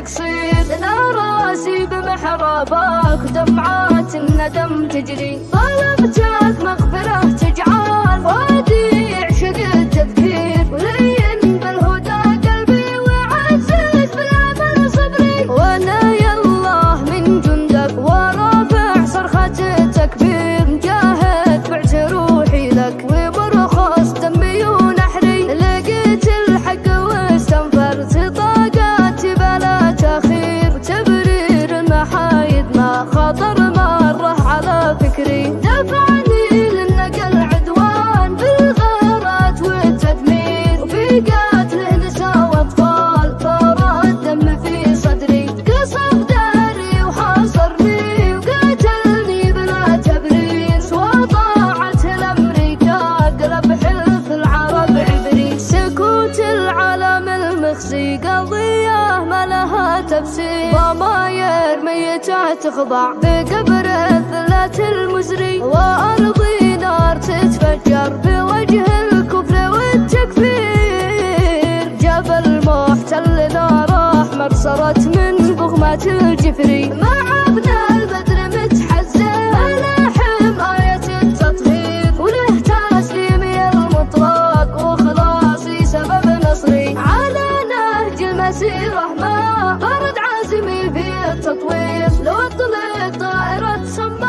تقصير، لا راسي بمحرابك دمعات الندم تجري، طلبتك مغفرة تجعل فؤادي يعشق التذكير، ولين بالهدى قلبي وعزز بالعمل صبري، وانا يالله من جندك ورافع صرخة التكبير، مجاهد بعت روحي لك وبرخص دمي ونحري، لقيت الحق واستنفرت طاقاتي بلا تأخير، تبرير المحايد ما خطر مرة على فكري، دفعني للنقل عدوان بالغارات والتدمير، وفي قتله نساء واطفال ثار الدم في صدري، قصف داري وحاصرني وقتلني بلا تبرير، سوى طاعت الامريكا قلب حلف العرب عبري، سكوت العالم المخزي قضيه ما لها تفسير، ضماير ميتة تخضع بقبر الذلة المزري، وأرضي نار تتفجر بوجه الكفر والتكفير، جبل محتل نار أحمر صارت من بغمة الجفري، مع ابن البدر متحزن ألاحم آية التطهير، وله تسليمي المطلق وخلاصي سبب نصري، على نهج المسيرة ما برد عازمي في التطوير، لو اطلق طائرة سما